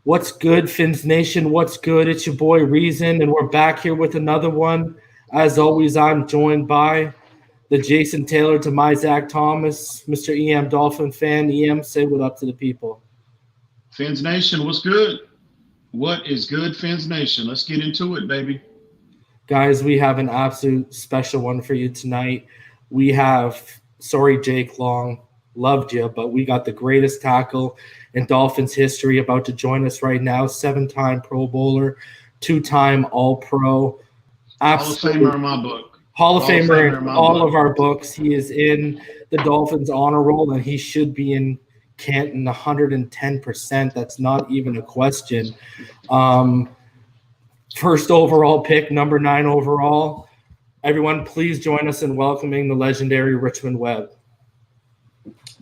What's good, Fins Nation? What's good? It's your boy Reason, and we're back here with another one. As always, I'm joined by the Jason Taylor to my Zach Thomas, Mr. EMdolphinfan. Say what up to the people. Fins Nation, what's good? What is good, Fins Nation? Let's get into it, baby. Guys, we have an absolute special one for you tonight. We have, sorry, Jake Long, loved you, but we got the greatest tackle in Dolphins history about to join us right now. 7-time Pro Bowler, 2-time All-Pro. Hall of Famer in my book. Hall of Famer in all of our books. He is in the Dolphins honor roll, and he should be in Canton 110%. That's not even a question. First overall pick, number 9 overall. Everyone, please join us in welcoming the legendary Richmond Webb.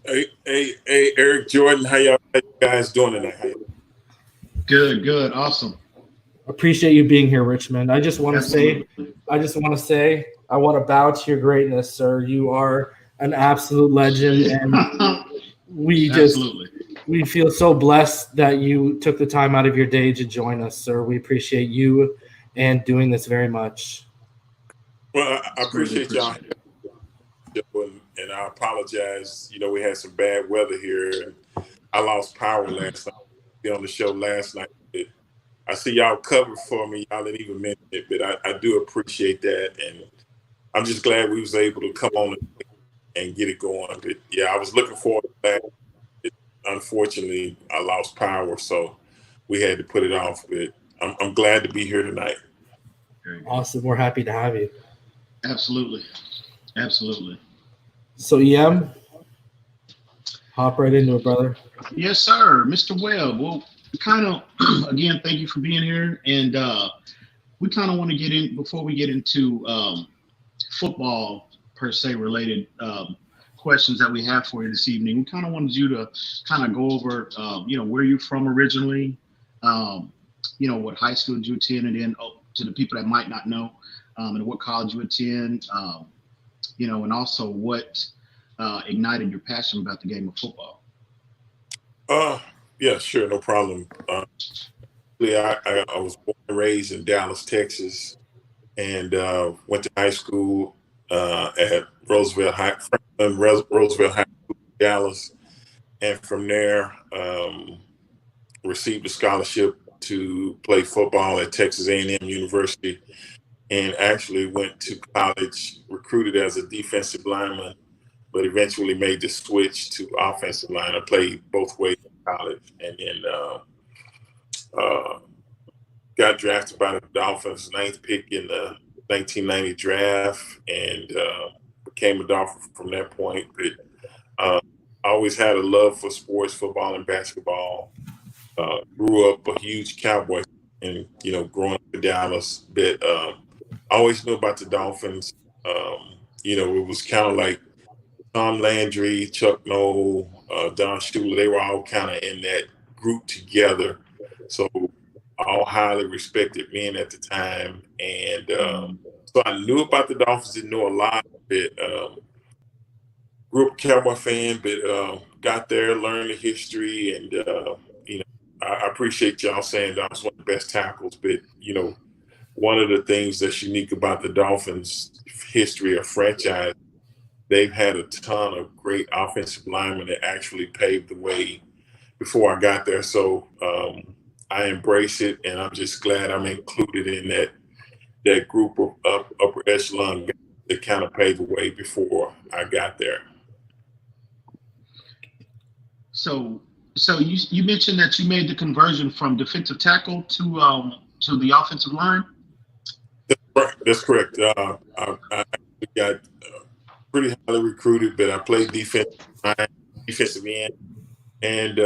Hey, Eric Jordan, how you guys doing tonight? Good, awesome. Appreciate you being here, Richmond. I want to bow to your greatness, sir. You are an absolute legend, and we feel so blessed that you took the time out of your day to join us, sir. We appreciate you and doing this very much. Well, I appreciate y'all. And I apologize. We had some bad weather here, and I lost power last night. Be on the show last night. I see y'all covered for me. Y'all didn't even mention it, but I do appreciate that, and I'm just glad we was able to come on and get it going. But yeah, I was looking forward to that. Unfortunately, I lost power, so we had to put it off. But I'm glad to be here tonight. Awesome. We're happy to have you. Absolutely. So, EM, hop right into it, brother. Yes, sir. Mr. Webb. Well, again, thank you for being here. And we kind of want to get in, before we get into football per se related questions that we have for you this evening, we kind of wanted you to kind of go over, where you're from originally, what high school did you attend, and then to the people that might not know, and what college you attend, and also what ignited your passion about the game of football. Yeah, sure, no problem. I was born and raised in Dallas, Texas, and went to high school at Roosevelt High School, Dallas, and from there received a scholarship to play football at Texas A&M University, and actually went to college, recruited as a defensive lineman, but eventually made the switch to offensive line. I played both ways in college, and then got drafted by the Dolphins, 9th pick in the 1990 draft, and became a Dolphin from that point. But I always had a love for sports, football and basketball. Grew up a huge Cowboy, and growing up in Dallas. But I always knew about the Dolphins. It was kind of like Tom Landry, Chuck Noll, Don Shula. They were all kind of in that group together. So all highly respected men at the time. And so I knew about the Dolphins, didn't know a lot of it. Grew up a Cowboy fan, but got there, learned the history. And, I appreciate y'all saying that I was one of the best tackles. But, one of the things that's unique about the Dolphins' history of franchise, they've had a ton of great offensive linemen that actually paved the way before I got there. So I embrace it, and I'm just glad I'm included in that group of upper echelon guys that kind of paved the way before I got there. So you mentioned that you made the conversion from defensive tackle to the offensive line? That's correct. I got pretty highly recruited, but I played defensive end, and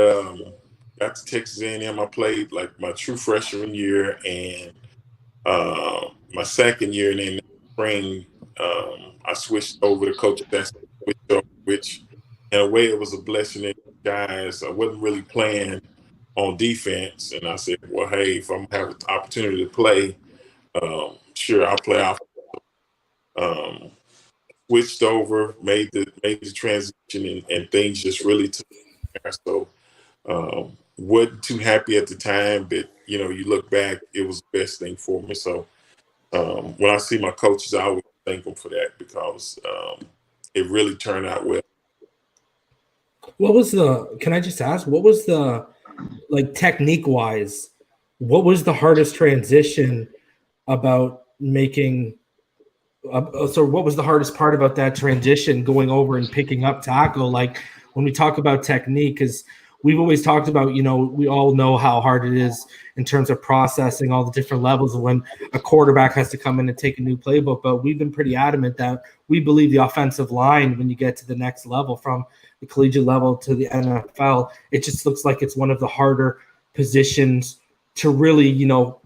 got to Texas A&M. I played like my true freshman year and my second year, and then in the spring I switched over to coaching. Which in a way it was a blessing in disguise. I wasn't really playing on defense, and I said, well, hey, if I'm gonna have an opportunity to play, sure, I'll play off. Switched over, made the transition, and things just really took there. So wasn't too happy at the time, but you look back, it was the best thing for me. So when I see my coaches, I always thank them for that because it really turned out well. Can I just ask, what was the, like, technique wise, what was the hardest transition about making? So what was the hardest part about that transition going over and picking up tackle? Like, when we talk about technique, because we've always talked about, we all know how hard it is in terms of processing all the different levels of when a quarterback has to come in and take a new playbook. But we've been pretty adamant that we believe the offensive line, when you get to the next level from the collegiate level to the NFL, it just looks like it's one of the harder positions to really,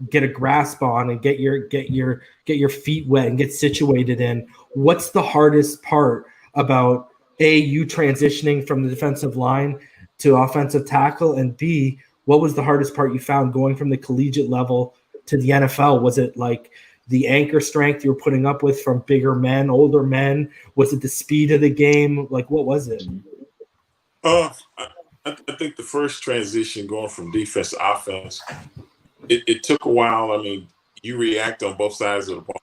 get a grasp on and get your feet wet and get situated in. What's the hardest part about you transitioning from the defensive line to offensive tackle, and B, what was the hardest part you found going from the collegiate level to the NFL? Was it like the anchor strength you were putting up with from bigger men, older men? Was it the speed of the game? Like, what was it? I think the first transition going from defense to offense, it took a while. I mean, you react on both sides of the ball,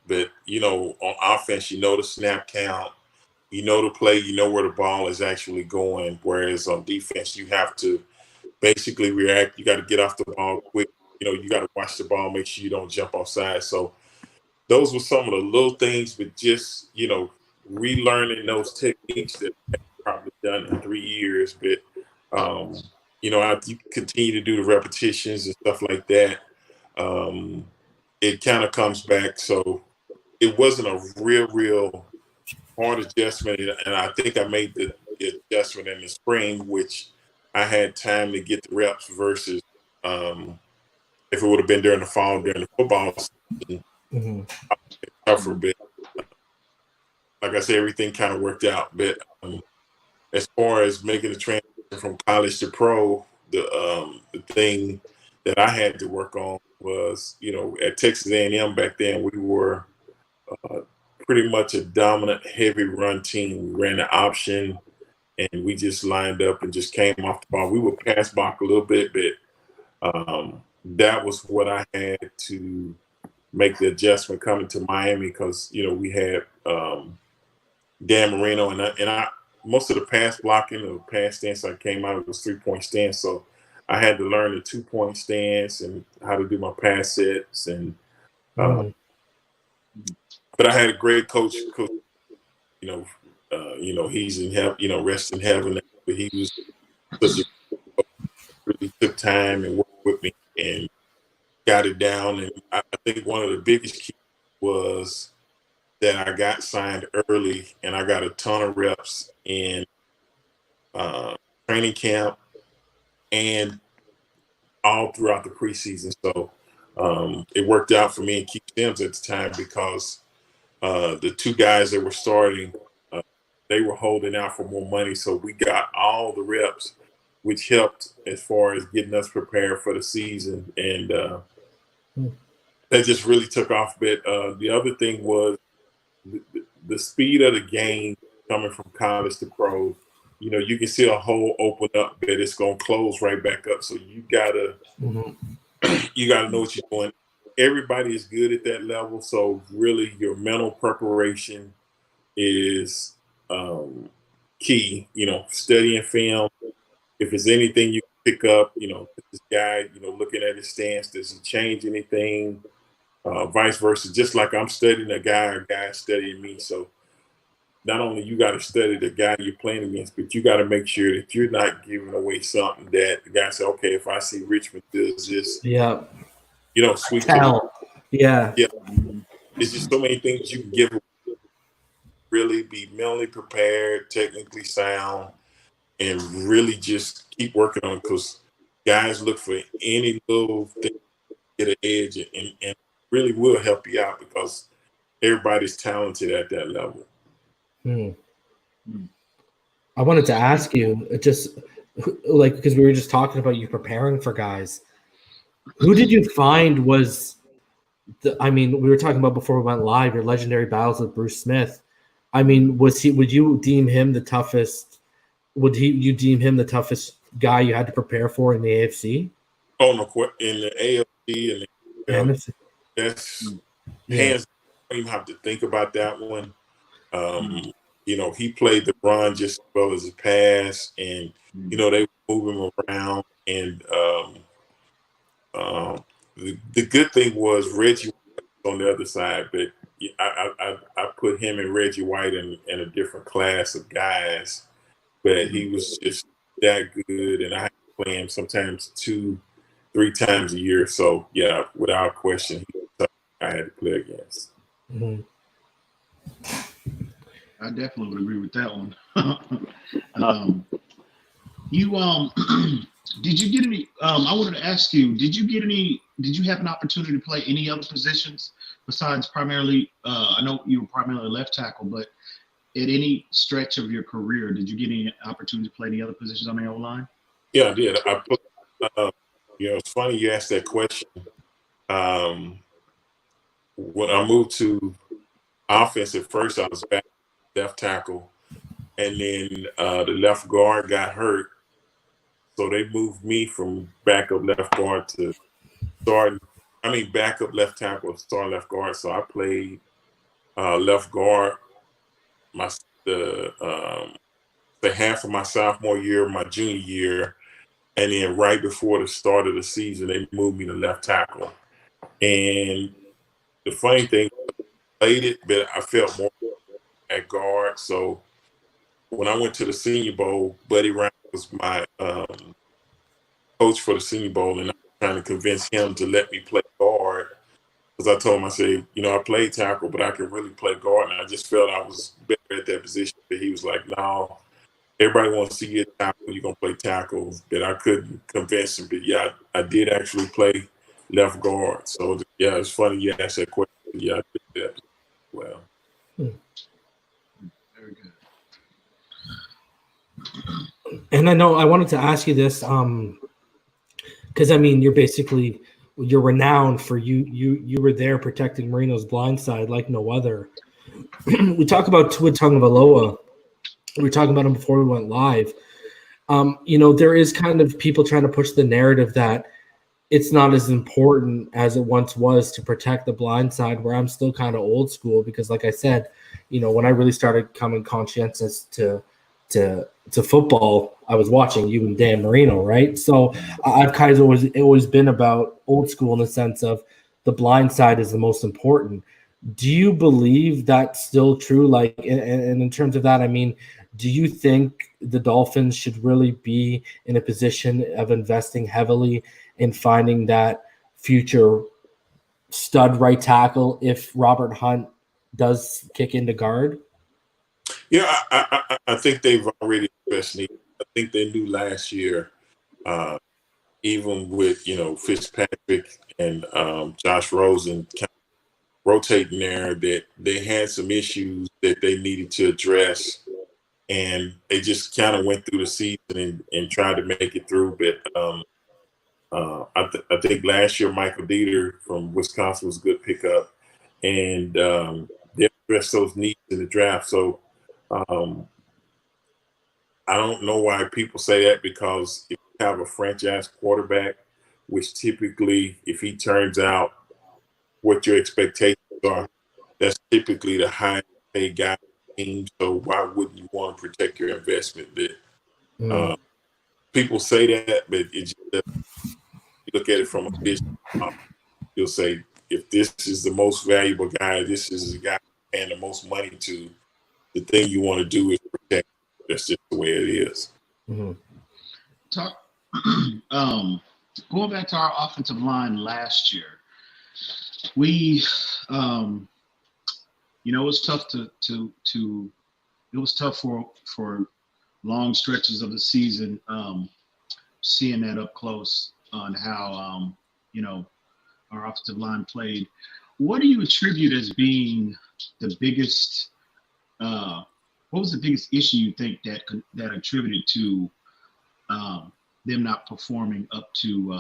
but on offense, the snap count, the play, where the ball is actually going. Whereas on defense, you have to basically react. You got to get off the ball quick. You got to watch the ball, make sure you don't jump offside. So those were some of the little things, but just, relearning those techniques that I've probably done in 3 years. But, you continue to do the repetitions and stuff like that. It kind of comes back. So it wasn't a real hard adjustment. And I think I made the adjustment in the spring, which I had time to get the reps versus if it would have been during the fall, during the football season, tougher. But like I said, everything kind of worked out. But as far as making the transition from college to pro, the thing that I had to work on was, at Texas A&M back then, we were pretty much a dominant, heavy run team. We ran the option, and we just lined up and just came off the ball. We would pass block a little bit, but that was what I had to make the adjustment coming to Miami because, we had Dan Marino, and I most of the pass blocking or pass stance I came out, it was 3-point stance. So I had to learn the 2-point stance and how to do my pass sets. And but I had a great coach. He's in heaven, rest in heaven. But he was such a really took time and worked with me and got it down. And I think one of the biggest keys was that I got signed early and I got a ton of reps in training camp and all throughout the preseason. So it worked out for me and Keith Sims at the time because the two guys that were starting, they were holding out for more money. So we got all the reps, which helped as far as getting us prepared for the season. And that just really took off. But the other thing was the speed of the game coming from college to pro. You can see a hole open up, but it's going to close right back up. So you gotta know what you're doing. Everybody is good at that level. So really your mental preparation is key, studying film. If there's anything you can pick up, this guy, looking at his stance, does he change anything? Vice versa, just like I'm studying a guy studying me. So not only you got to study the guy you're playing against, but you got to make sure that you're not giving away something that the guy said, okay, if I see Richmond does this, sweet hell. Yeah. There's just so many things you can give away. Really be mentally prepared, technically sound, and really just keep working on it because guys look for any little thing to get an edge and really will help you out because everybody's talented at that level. I wanted to ask you, just like, because we were just talking about you preparing for guys, who did you find was we were talking about before we went live, your legendary battles with Bruce Smith. Would you deem him the toughest? Would you deem him the toughest guy you had to prepare for in the AFC? Oh no, in the AFC and the NFC. that's Yeah. hands. I don't even have to think about that one. He played the run just as well as the pass, and they move him around. And the good thing was Reggie on the other side, but I put him and Reggie White in a different class of guys. But he was just that good, and I had to play him sometimes 2-3 times a year. So yeah, without question, he was tough I had to play against. Mm-hmm. I definitely would agree with that one. Did you get any? I wanted to ask you, did you have an opportunity to play any other positions besides primarily? I know you were primarily left tackle, but at any stretch of your career, did you get any opportunity to play any other positions on the O-line? Yeah, I did. It's funny you asked that question. When I moved to offense at first, I was back left tackle, and then the left guard got hurt, so they moved me from backup left guard to backup left tackle, starting left guard. So I played left guard the half of my sophomore year, my junior year, and then right before the start of the season, they moved me to left tackle. And the funny thing, I played it, but I felt more at guard. So when I went to the Senior Bowl, Buddy Ryan was my coach for the Senior Bowl, and I was trying to convince him to let me play guard. Because I told him, I said, I played tackle, but I can really play guard. And I just felt I was better at that position. But he was like, no, everybody wants to see you at tackle. You're going to play tackle. But I couldn't convince him. But yeah, I did actually play left guard. So yeah, it's funny you asked that question. Yeah, I did that well. Very good. And I know I wanted to ask you this, because you're renowned for you were there protecting Marino's blindside like no other. We talk about Tua Tagovailoa. We were talking about him before we went live. There is kind of people trying to push the narrative that it's not as important as it once was to protect the blind side, where I'm still kind of old school because, like I said, when I really started coming conscientious to football, I was watching you and Dan Marino, right? So I've kind of always been about old school in the sense of the blind side is the most important. Do you believe that's still true? Like, and in terms of that, do you think the Dolphins should really be in a position of investing heavily in finding that future stud right tackle if Robert Hunt does kick into guard? Yeah, I think they've already invested. I think they knew last year, even with Fitzpatrick and Josh Rosen kind of rotating there, that they had some issues that they needed to address, and they just kind of went through the season and tried to make it through. But I think last year Michael Dieter from Wisconsin was a good pickup, and they addressed those needs in the draft. So. I don't know why people say that, because if you have a franchise quarterback, which typically, if he turns out what your expectations are, that's typically the highest paid guy in the team. So why wouldn't you want to protect your investment? But people say that, but it just doesn't. You look at it from a business. You'll say, if this is the most valuable guy, this is the guy paying the most money to, the thing you want to do is protect. That's just the way it is. Mm-hmm. Going back to our offensive line last year, we, it was tough it was tough for long stretches of the season, seeing that up close on how, our offensive line played. What do you attribute as being the biggest, what was the biggest issue you think that attributed to them not performing up to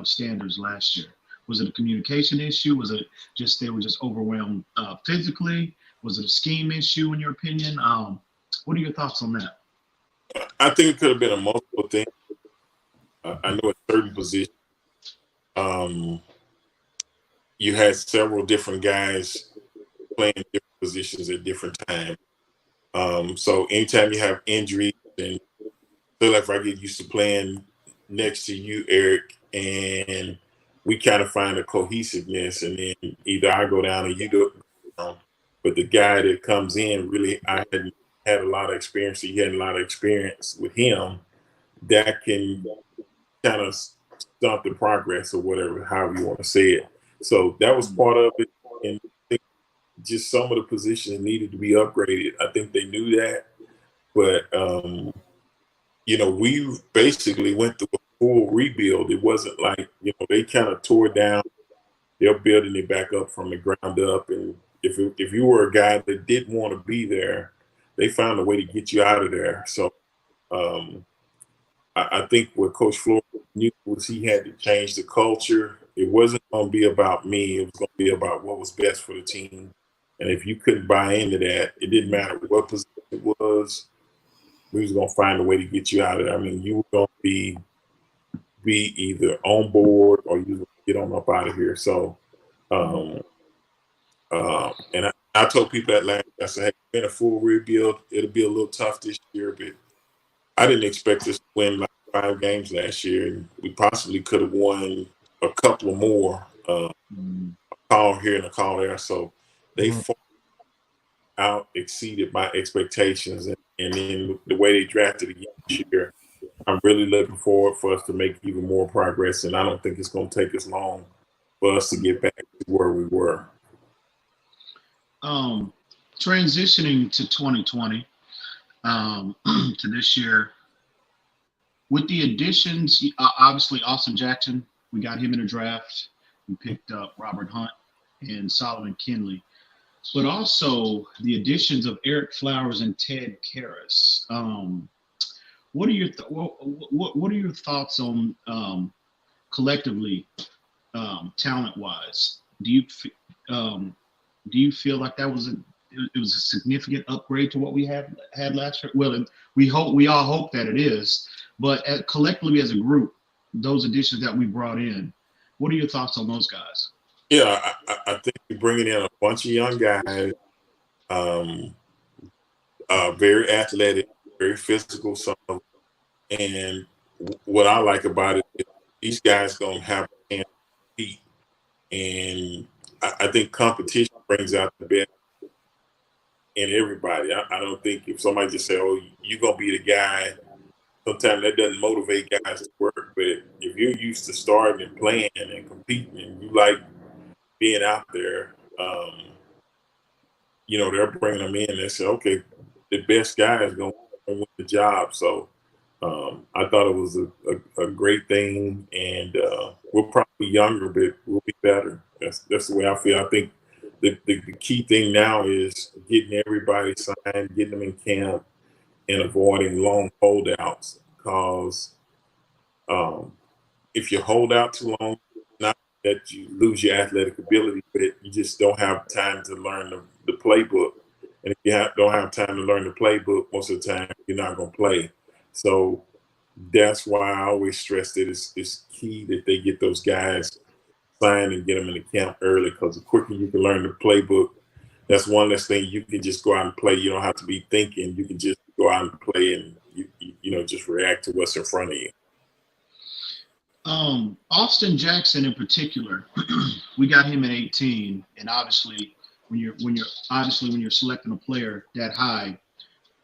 standards last year? Was it a communication issue? Was it just they were just overwhelmed physically? Was it a scheme issue in your opinion? What are your thoughts on that? I think it could have been a multiple thing. I know at certain positions, you had several different guys playing different positions at different times. So anytime you have injuries, and feel like if I get used to playing next to you, Eric, and we kind of find a cohesiveness, and then either I go down or you go down. But the guy that comes in, really, I hadn't had a lot of experience. So you had a lot of experience with him. That can kind of stunt the progress or whatever, however you want to say it. So that was part of it, and I think just some of the positions needed to be upgraded. I think they knew that, but we basically went through a full rebuild. It wasn't like, they kind of tore down. They're building it back up from the ground up. And if you were a guy that didn't want to be there, they found a way to get you out of there. So I think what Coach Flores knew was he had to change the culture. It wasn't going to be about me. It was going to be about what was best for the team. And if you couldn't buy into that, it didn't matter what position it was. We was gonna find a way to get you out of there. I mean, you were gonna be either on board or you were gonna get on up out of here. So, and I told people that last year, I said, hey, in a full rebuild, it'll be a little tough this year, but I didn't expect us to win like 5 games last year, and we possibly could have won a couple more. A call here and a call there. So they out exceeded my expectations, and then the way they drafted again this year, I'm really looking forward for us to make even more progress, and I don't think it's going to take us long for us to get back to where we were. Transitioning to 2020, to this year, with the additions, obviously Austin Jackson, we got him in the draft. We picked up Robert Hunt and Solomon Kinley. But also the additions of Eric Flowers and Ted Karras. What are your thoughts on collectively, talent-wise? Do you feel like that was it was a significant upgrade to what we had last year? Well, we all hope that it is. But collectively as a group, those additions that we brought in, what are your thoughts on those guys? Yeah, I think you're bringing in a bunch of young guys, very athletic, very physical. And what I like about it is these guys going to have a chance to compete. And I think competition brings out the best in everybody. I don't think if somebody just say, oh, you're going to be the guy, sometimes that doesn't motivate guys to work. But if you're used to starting and playing and competing and you like being out there, they're bringing them in and they say, okay, the best guy is going to win the job. So I thought it was a great thing, and we're probably younger, but we'll be better. That's the way I feel. I think the key thing now is getting everybody signed, getting them in camp, and avoiding long holdouts. Because if you hold out too long, not that you lose your athletic ability, but you just don't have time to learn the playbook. And if you don't have time to learn the playbook, most of the time you're not going to play. So that's why I always stress that it's key that they get those guys signed and get them in the camp early, because the quicker you can learn the playbook, that's one less thing you can just go out and play. You don't have to be thinking. You can just go out and play and just react to what's in front of you. Austin Jackson in particular, we got him at 18, and obviously when you're selecting a player that high,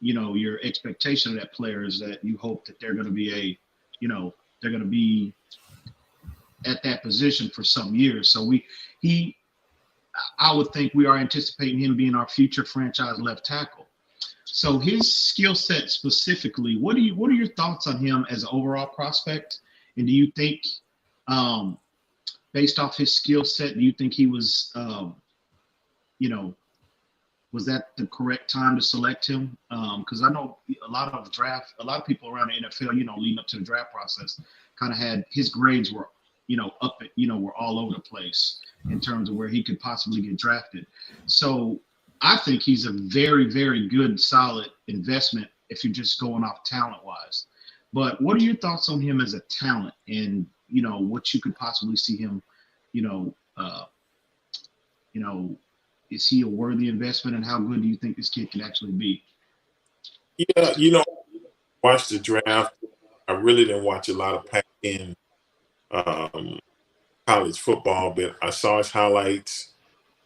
your expectation of that player is that you hope that they're going to be they're going to be at that position for some years. So I would think we are anticipating him being our future franchise left tackle. So his skill set specifically, what are your thoughts on him as an overall prospect? And do you think, based off his skill set, do you think he was, was that the correct time to select him? Because I know a lot of people around the NFL, leading up to the draft process, kind of had his grades were, were all over the place in terms of where he could possibly get drafted. So I think he's a very, very good, solid investment if you're just going off talent-wise. But what are your thoughts on him as a talent, and what you could possibly see him, you know, uh, you know, is he a worthy investment, and how good do you think this kid can actually be? Yeah, watched the draft. I really didn't watch a lot of Pac-10 um, college football, but I saw his highlights.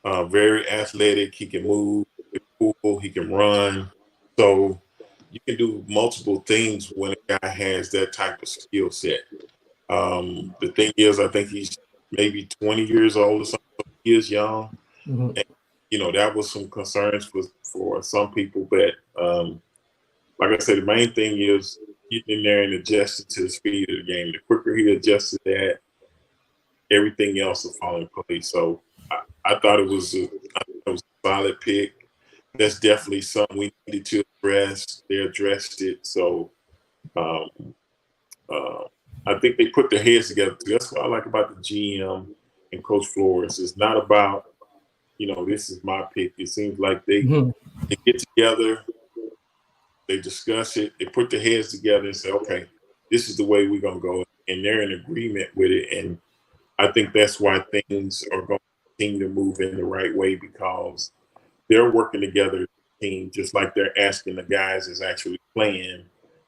Very athletic. He can move, he can pull, he can run. So you can do multiple things when a guy has that type of skill set. The thing is, I think he's maybe 20 years old or something. So he is young. Mhm. And, that was some concerns for some people. But like I said, the main thing is getting in there and adjusting to the speed of the game. The quicker he adjusts to that, everything else will fall in place. So I thought it was a solid pick. That's definitely something we needed to address. They addressed it. So um, uh, I think they put their heads together. That's what I like about the GM and Coach Flores. It's not about, this is my pick. It seems like they Mhm. get together, they discuss it, they put their heads together and say, okay, this is the way we're going to go. And they're in agreement with it. And I think that's why things are going to continue to move in the right way, because they're working together as a team, just like they're asking the guys that's actually playing,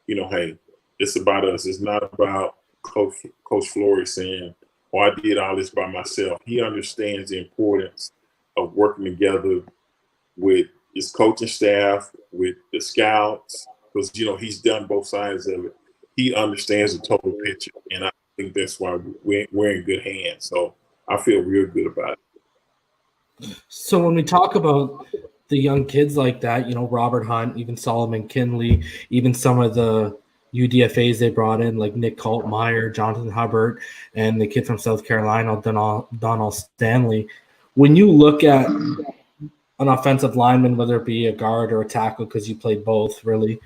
hey, it's about us. It's not about Coach Flores saying, oh, I did all this by myself. He understands the importance of working together with his coaching staff, with the scouts, because, he's done both sides of it. He understands the total picture, and I think that's why we're in good hands. So I feel real good about it. So when we talk about the young kids like that, Robert Hunt, even Solomon Kinley, even some of the UDFAs they brought in, like Nick Kaltmeyer, Jonathan Hubbard, and the kid from South Carolina, Donald Stanley. When you look at an offensive lineman, whether it be a guard or a tackle, because you played both, really,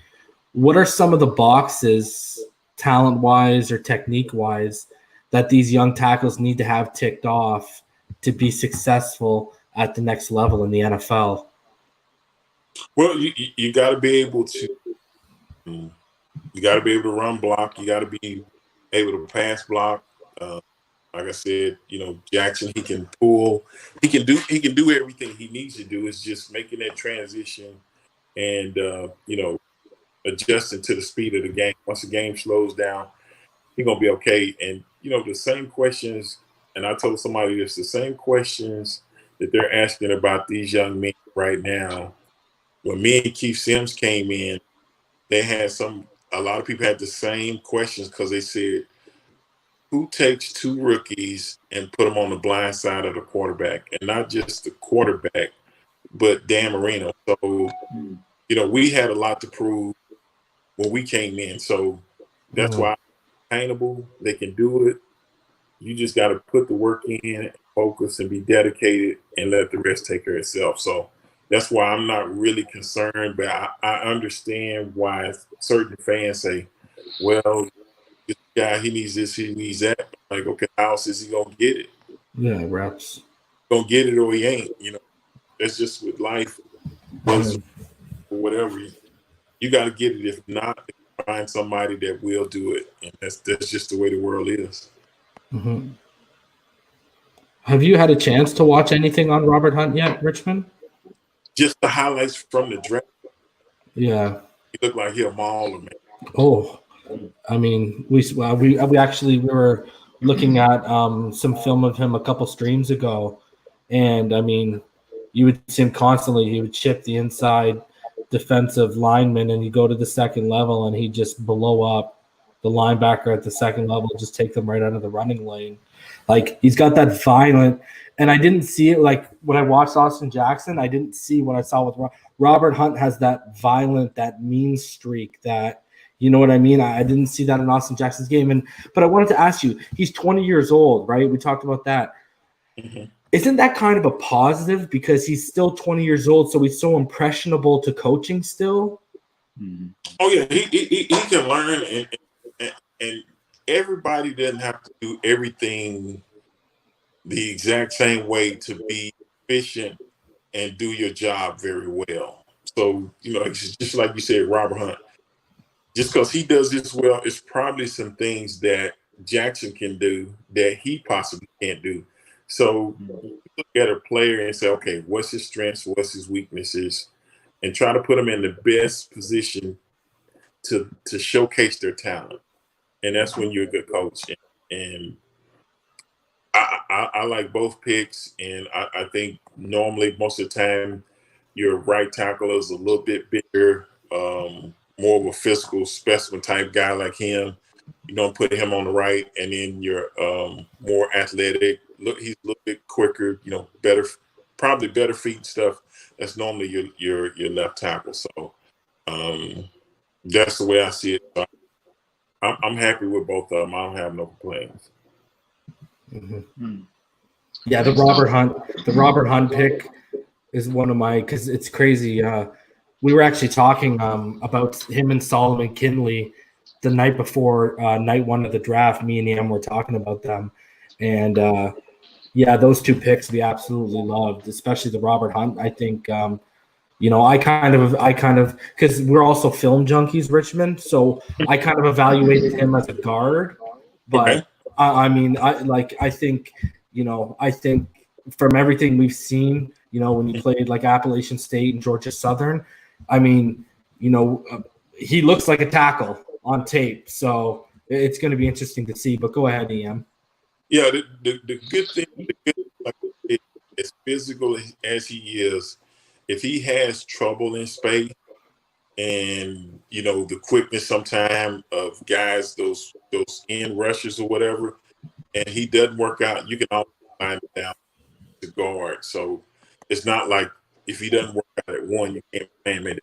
what are some of the boxes, talent-wise or technique-wise, that these young tackles need to have ticked off to be successful at the next level in the NFL? Well, you got to be able to run block. You got to be able to pass block. Like I said, Jackson, he can pull. He can do everything he needs to do. It's just making that transition and adjusting to the speed of the game. Once the game slows down, he's gonna be okay. And the same questions. And I told somebody this: the same questions that they're asking about these young men right now. When me and Keith Sims came in, they had a lot of people had the same questions, because they said, who takes two rookies and put them on the blind side of the quarterback, and not just the quarterback, but Dan Marino. So, we had a lot to prove when we came in. So that's why attainable. They can do it. You just got to put the work in, focus, and be dedicated, and let the rest take care of itself. So that's why I'm not really concerned, but I understand why certain fans say, well, this guy, he needs this, he needs that. Like, okay, how else is he going to get it? Yeah, reps. Going to get it or he ain't. That's just with life. Or whatever. You got to get it. If not, find somebody that will do it. And that's just the way the world is. Mm-hmm. Have you had a chance to watch anything on Robert Hunt yet, Richmond? Just the highlights from the draft. Yeah. He looked like he a mauler, man. Oh, I mean, we were looking at some film of him a couple streams ago, and I mean, you would see him constantly. He would chip the inside defensive lineman, and you go to the second level, and he just blow up the linebacker at the second level, just take them right out of the running lane. Like, he's got that violent, and I didn't see it like when I watched Austin Jackson. I didn't see what I saw with Robert Hunt. Has that violent, that mean streak, that, you know what I mean? I didn't see that in Austin Jackson's game. But I wanted to ask you, he's 20 years old, right? We talked about that. Mm-hmm. Isn't that kind of a positive, because he's still 20 years old, so he's so impressionable to coaching still? Mm-hmm. Oh yeah, he can learn, and everybody doesn't have to do everything the exact same way to be efficient and do your job very well. So it's just like you said, Robert Hunt. just because he does this well, it's probably some things that Jackson can do that he possibly can't do. So you look at a player and say, okay, what's his strengths, what's his weaknesses, and try to put them in the best position to showcase their talent. And that's when you're a good coach. And I like both picks, and I think normally most of the time your right tackle is a little bit bigger, more of a physical specimen type guy like him. You don't put him on the right, and then you're more athletic. Look, he's a little bit quicker. Better, probably better feet and stuff. That's normally your left tackle. So that's the way I see it. So I'm happy with both of them. I don't have no complaints. Mm-hmm. Yeah, the Robert Hunt pick is one of my, because it's crazy. We were actually talking about him and Solomon Kinley the night before night one of the draft. Me and Ian were talking about them, and yeah, those two picks we absolutely loved, especially the Robert Hunt. I think I kind of because we're also film junkies, Richmond, so I kind of evaluated him as a guard, but. Okay. I think from everything we've seen, when he played like Appalachian State and Georgia Southern, he looks like a tackle on tape. So it's going to be interesting to see. But go ahead, EM. Yeah, the good thing, as physical as he is, if he has trouble in space, and the quickness sometimes of guys, those end rushes or whatever, and he doesn't work out, you can always find him down to guard. So it's not like if he doesn't work out at one, you can't play him at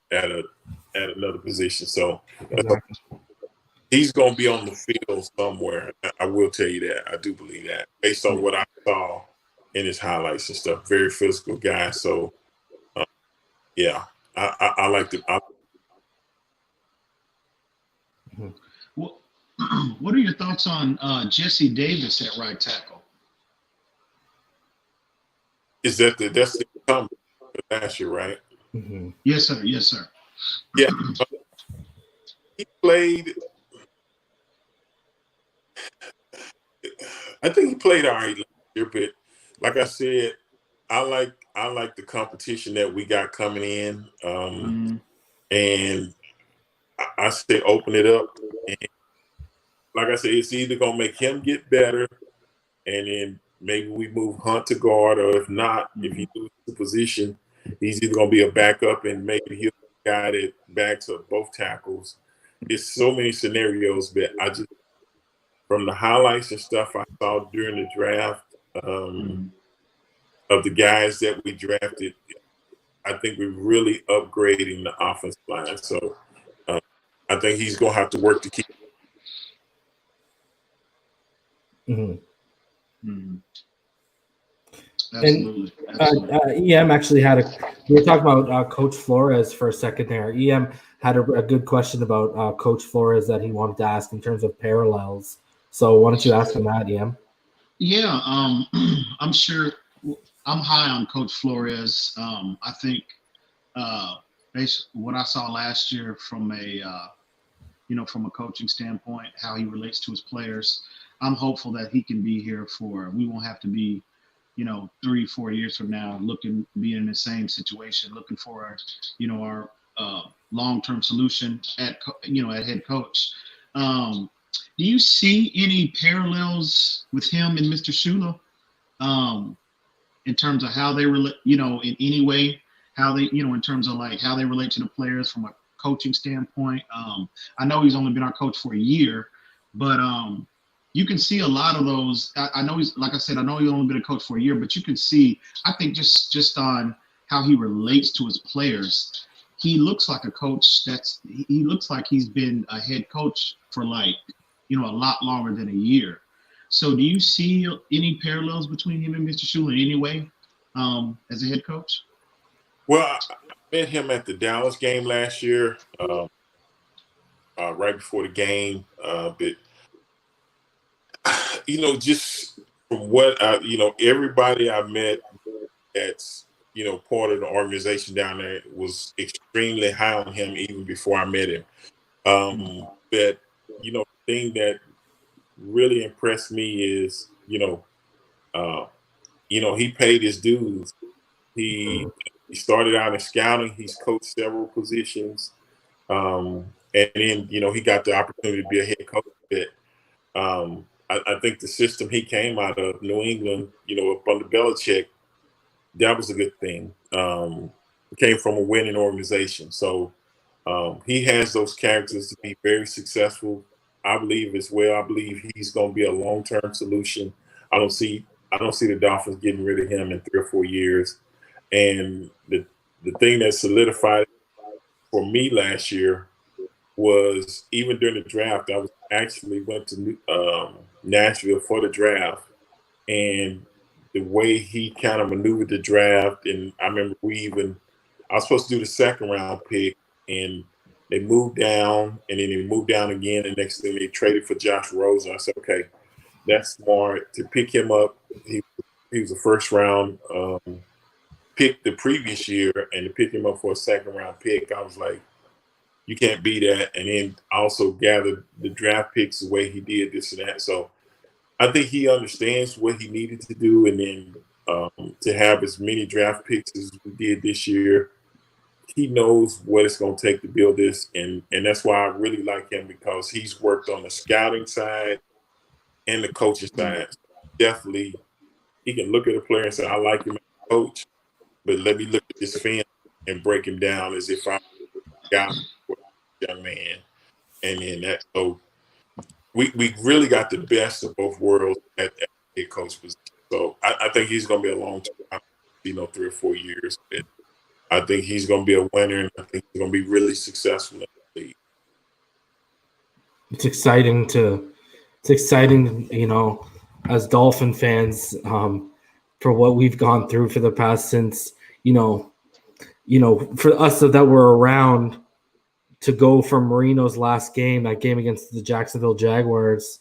another position. So Exactly. He's going to be on the field somewhere. I will tell you that. I do believe that based on what I saw in his highlights and stuff. Very physical guy. So yeah, I like the. What are your thoughts on Jesse Davis at right tackle? Is that's the comment last year, right? Mm-hmm. Yes, sir. Yes, sir. Yeah, he played. I think he played all right last year, but like I said, I like the competition that we got coming in, and I say open it up. And like I said, it's either gonna make him get better, and then maybe we move Hunt to guard, or if not, if he loses the position, he's either gonna be a backup and maybe he'll be a guy that backs up both tackles. It's so many scenarios, but I just from the highlights and stuff I saw during the draft of the guys that we drafted, I think we're really upgrading the offensive line. So I think he's gonna have to work to keep. Absolutely. And EM actually we were talking about Coach Flores for a second there. EM had a good question about Coach Flores that he wanted to ask in terms of parallels. So why don't you ask him that, EM? Yeah, I'm sure I'm high on Coach Flores. I think basically what I saw last year from a coaching standpoint, how he relates to his players, I'm hopeful that he can be here we won't have to be 3-4 years from now being in the same situation, looking for our long-term solution at head coach. Do you see any parallels with him and Mr. Shula in terms of how they relate, in any way, how they, in terms of like how they relate to the players from a coaching standpoint? I know he's only been our coach for a year, but you can see a lot of those. I know he's, like I said, I know he's only been a coach for a year, but you can see, I think just on how he relates to his players, he looks like a coach he looks like he's been a head coach for a lot longer than a year. So do you see any parallels between him and Mr. Shula in any way as a head coach? Well, I met him at the Dallas game last year, right before the game. But just from what everybody I met that's part of the organization down there was extremely high on him even before I met him. But the thing that really impressed me is, he paid his dues. He started out in scouting. He's coached several positions, and then he got the opportunity to be a head coach. But I think the system he came out of, New England, up under Belichick, that was a good thing. Came from a winning organization, so he has those characters to be very successful. I believe as well. I believe he's going to be a long-term solution. I don't see the Dolphins getting rid of him in 3 or 4 years. And the thing that solidified for me last year was, even during the draft, I was actually went to Nashville for the draft, and the way he kind of maneuvered the draft. And I remember I was supposed to do the second round pick, and they moved down, and then they moved down again. And next thing, they traded for Josh Rosen. I said, okay, that's smart to pick him up. He was a first round pick the previous year, and to pick him up for a second round pick, I was like, you can't beat that. And then also gathered the draft picks the way he did, this and that. So I think he understands what he needed to do, and then to have as many draft picks as we did this year, he knows what it's going to take to build this, and that's why I really like him, because he's worked on the scouting side and the coaching side. Definitely, he can look at a player and say, "I like him as a coach, but let me look at this film and break him down as if I got a young man." And then that, so we really got the best of both worlds at head coach position. So I think he's going to be a long term, 3 or 4 years. But I think he's going to be a winner, and I think he's going to be really successful in the league. It's exciting, as Dolphin fans, for what we've gone through for the past since, for us that were around, to go from Marino's last game, that game against the Jacksonville Jaguars,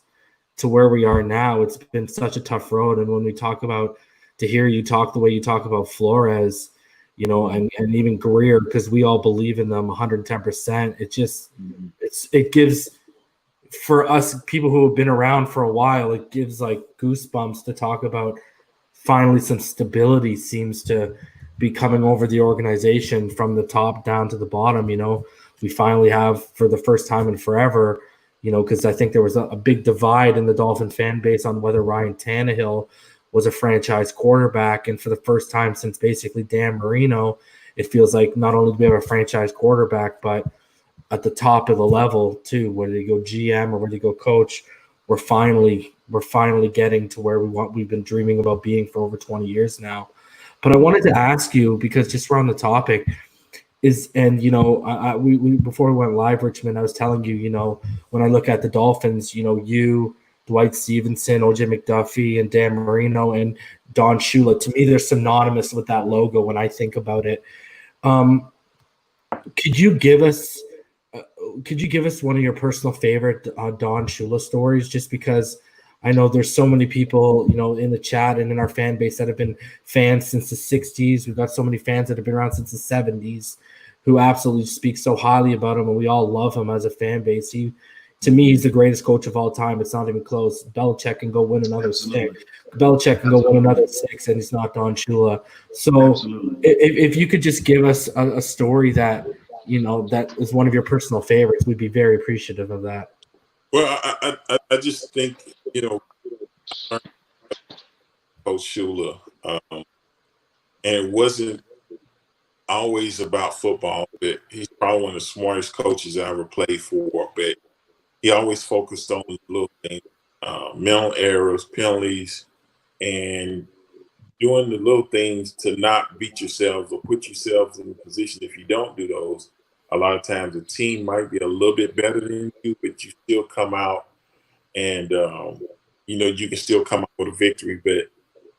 to where we are now. It's been such a tough road. And when we talk about, to hear you talk the way you talk about Flores, and even Greer, because we all believe in them 110%. It gives, for us people who have been around for a while, it gives like goosebumps to talk about finally some stability seems to be coming over the organization from the top down to the bottom. We finally have, for the first time in forever, because I think there was a big divide in the Dolphin fan base on whether Ryan Tannehill was a franchise quarterback. And for the first time since basically Dan Marino, it feels like not only do we have a franchise quarterback, but at the top of the level too, whether you go GM or whether you go coach, we're finally getting to where we've been dreaming about being for over 20 years now. But I wanted to ask you, because just we're on the topic, we before we went live, Richmond, I was telling you, when I look at the Dolphins, you, Dwight Stevenson, OJ McDuffie, and Dan Marino, and Don Shula, to me, they're synonymous with that logo when I think about it. Could you give us one of your personal favorite Don Shula stories? Just because I know there's so many people, in the chat and in our fan base that have been fans since the 60s. We've got so many fans that have been around since the 70s who absolutely speak so highly about him, and we all love him as a fan base. To me, he's the greatest coach of all time. It's not even close. Belichick can go win another six. Belichick can go win another 6, and it's not Don Shula. So if you could just give us a story that, that is one of your personal favorites, we'd be very appreciative of that. Well, I just think, Coach Shula, and it wasn't always about football, but he's probably one of the smartest coaches I ever played for. But he always focused on little things, mental errors, penalties, and doing the little things to not beat yourselves or put yourselves in a position. If you don't do those, a lot of times the team might be a little bit better than you, but you still come out and, you can still come out with a victory. But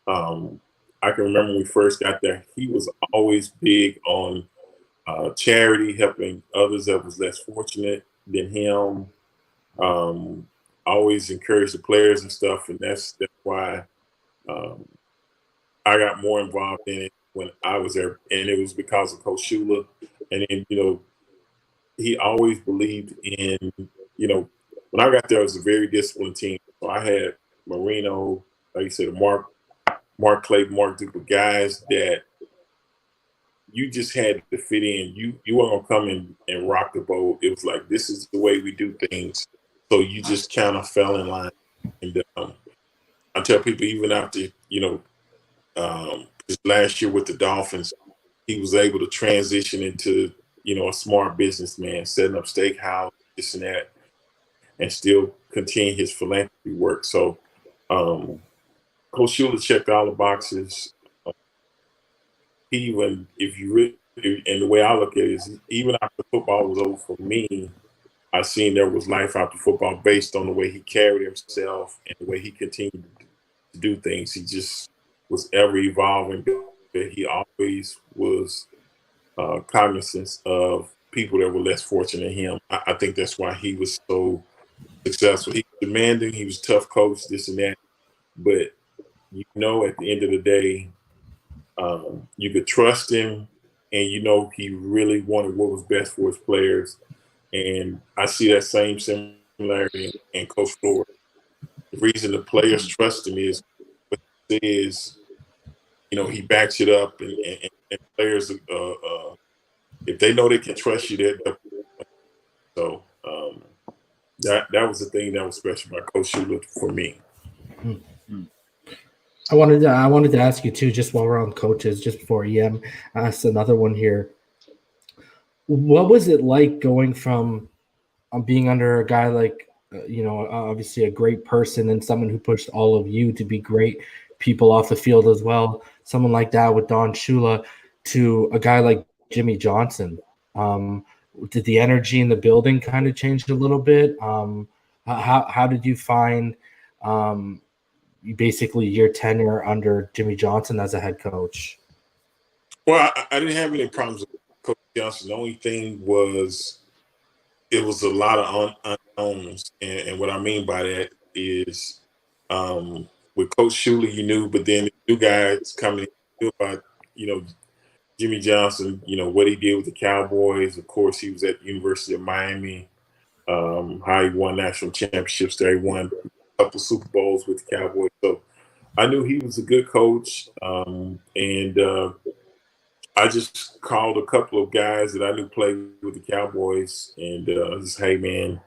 I can remember when we first got there, he was always big on charity, helping others that was less fortunate than him. Always encouraged the players and stuff, and that's why I got more involved in it when I was there, and it was because of Coach Shula. And then, he always believed in, when I got there, it was a very disciplined team. So I had Marino, like you said, Mark Clayton, Mark Duper, guys that you just had to fit in. You weren't gonna come in and rock the boat. It was like, this is the way we do things. So you just kind of fell in line. And I tell people, even after his last year with the Dolphins, he was able to transition into a smart businessman, setting up steakhouse, this and that, and still continue his philanthropy work. So Coach Shula checked all the boxes. Even if you really, and the way I look at it is, even after football was over for me, I seen there was life after football based on the way he carried himself and the way he continued to do things. He just was ever evolving. He always was cognizant of people that were less fortunate than him. I think that's why he was so successful. He was demanding, he was a tough coach, this and that. But at the end of the day, you could trust him, and he really wanted what was best for his players. And I see that same similarity in Coach Flores. The reason the players trust him is what he says. He backs it up, and players, if they know they can trust you, they're so that was the thing that was special about Coach Shula for me. I wanted to ask you too, just while we're on coaches, just before EM, ask another one here. What was it like going from being under a guy like, obviously a great person and someone who pushed all of you to be great people off the field as well, someone like that with Don Shula, to a guy like Jimmy Johnson? Did the energy in the building kind of change a little bit? How did you find basically your tenure under Jimmy Johnson as a head coach? Well, I didn't have any problems with Coach Johnson. The only thing was, it was a lot of unknowns. And what I mean by that is, with Coach Shula, you knew, but then the new guys coming in, you knew about, Jimmy Johnson, what he did with the Cowboys. Of course, he was at the University of Miami, how he won national championships there. He won a couple Super Bowls with the Cowboys. So I knew he was a good coach. And I just called a couple of guys that I knew played with the Cowboys and just, hey, man,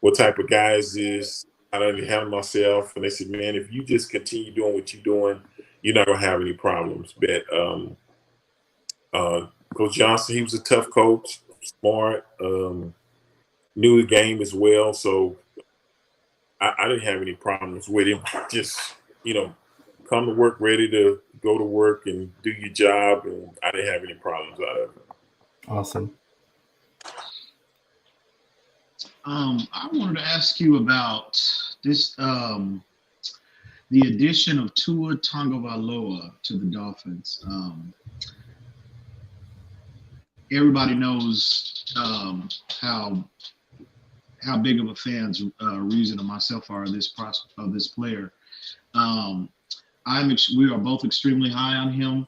what type of guy is this? I don't handle myself. And they said, man, if you just continue doing what you're doing, you're not going to have any problems. But Coach Johnson, he was a tough coach, smart, knew the game as well. So I didn't have any problems with him. Just, come to work ready to go to work and do your job, and I didn't have any problems out of it. Awesome. I wanted to ask you about this, the addition of Tua Tagovailoa to the Dolphins. Everybody knows how big of a fans Reason and myself are of this player. We are both extremely high on him.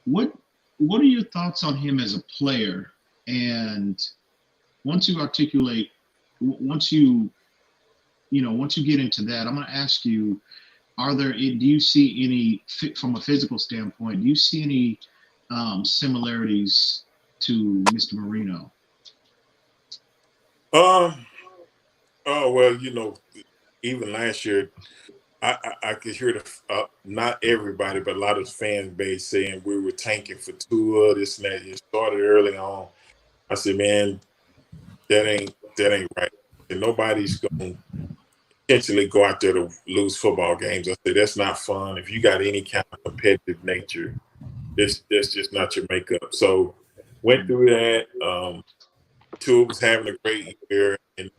What are your thoughts on him as a player? And once you get into that, I'm going to ask you, do you see any, from a physical standpoint, do you see any similarities to Mr. Marino? Oh, well, even last year, I could hear not everybody, but a lot of the fan base saying we were tanking for Tua, this and that. It started early on. I said, man, that ain't right. And nobody's going to intentionally go out there to lose football games. I said, that's not fun. If you got any kind of competitive nature, that's just not your makeup. So went through that. Tua was having a great year. In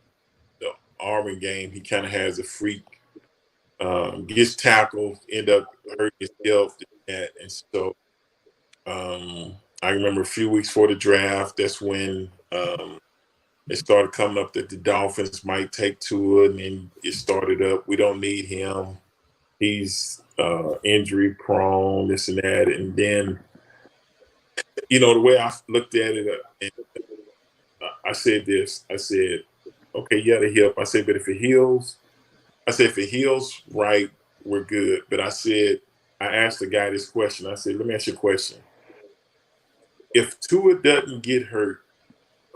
the Auburn game, he kind of has a freak. Gets tackled, end up hurting himself, and so I remember a few weeks before the draft, that's when it started coming up that the Dolphins might take Tua, and then it started up, we don't need him, he's injury prone, this and that. And then the way I looked at it, I said this. I said, okay, yeah, the hip. I said, but if it heals right, we're good. But I asked the guy this question. I said, let me ask you a question. If Tua doesn't get hurt,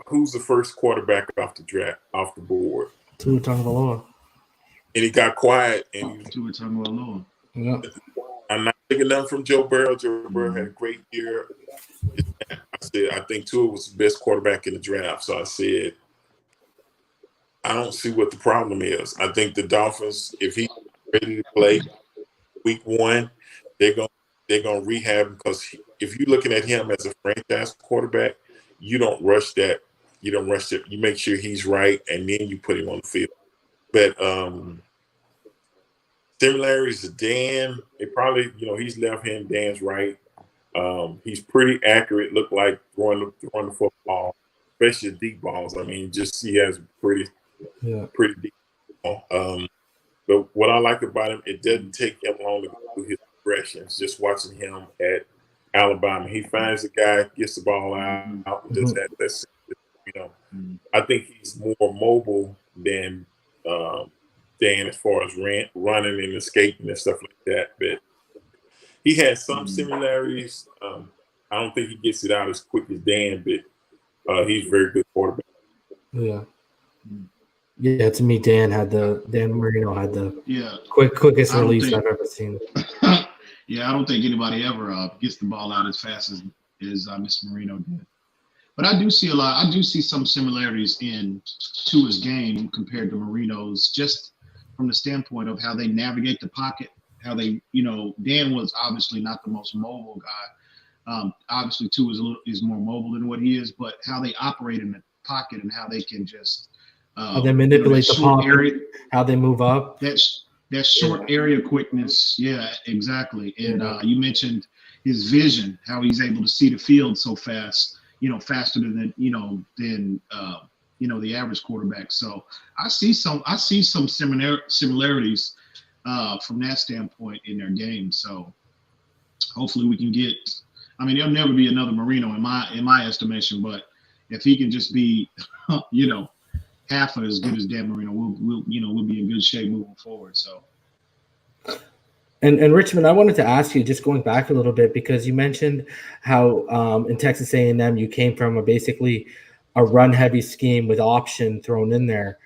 who's the first quarterback off the board? Tua Tagovailoa. And he got quiet. And Tua Tagovailoa. Yeah. I'm not taking nothing from Joe Burrow. Joe Burrow had a great year. I said, I think Tua was the best quarterback in the draft. So I said, I don't see what the problem is. I think the Dolphins, if he's ready to play week 1, they're gonna rehab him, because if you're looking at him as a franchise quarterback, you don't rush that. You don't rush it. You make sure he's right, and then you put him on the field. But similarities to Dan, it probably, he's left hand, Dan's right. He's pretty accurate. Look like throwing the football, especially deep balls. I mean, just he has pretty deep ball. But what I like about him, it doesn't take him long to go through his progressions. Just watching him at Alabama, he finds the guy, gets the ball out, and does that. That's I think he's more mobile than Dan as far as running and escaping and stuff like that. But he has some similarities. I don't think he gets it out as quick as Dan, but he's a very good quarterback. Yeah. Yeah, to me, Dan Marino had the quickest release I've ever seen. Yeah, I don't think anybody ever gets the ball out as fast as Mr. Marino did. But I do see some similarities in Tua's game compared to Marino's, just from the standpoint of how they navigate the pocket, how they, Dan was obviously not the most mobile guy. Obviously, Tua is more mobile than what he is, but how they operate in the pocket and how they can just how they manipulate the pocket, area, how they move up. That short area quickness, yeah, exactly. And you mentioned his vision, how he's able to see the field so fast, faster than the average quarterback. So I see some similarities from that standpoint in their game. So hopefully we can get. I mean, there'll never be another Marino in my estimation, but if he can just be, half as good as Dan Marino, we'll be in good shape moving forward. So. And Richmond, I wanted to ask you, just going back a little bit, because you mentioned how in Texas A&M you came from basically a run-heavy scheme with option thrown in there.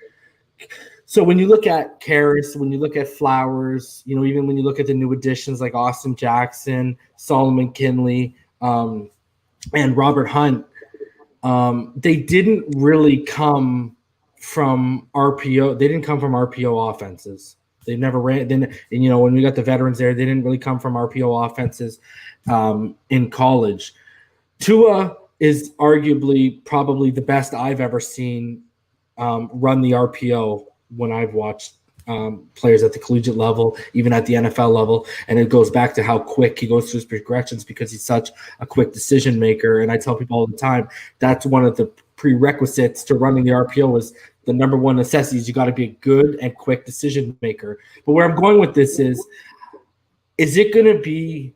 So when you look at Karras, when you look at Flowers, even when you look at the new additions like Austin Jackson, Solomon Kinley, and Robert Hunt, they didn't really come from RPO. They didn't come from RPO offenses. They never ran. Then, when we got the veterans there, they didn't really come from RPO offenses in college. Tua is arguably probably the best I've ever seen run the RPO when I've watched players at the collegiate level, even at the NFL level. And it goes back to how quick he goes through his progressions, because he's such a quick decision maker. And I tell people all the time, that's one of the prerequisites to running the RPO is the number one necessity is you got to be a good and quick decision maker. But where I'm going with this is it going to be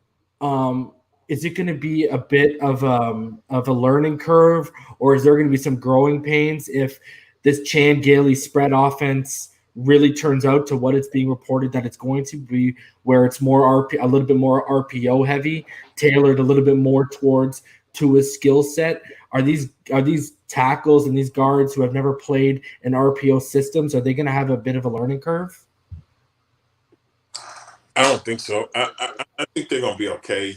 a bit of a learning curve, or is there going to be some growing pains if this Chan Gailey spread offense really turns out to what it's being reported that it's going to be, where it's more a little bit more RPO heavy, tailored a little bit more towards Tua's skill set? Are these tackles and these guards who have never played in RPO systems, are they going to have a bit of a learning curve? I don't think so. I think they're going to be okay.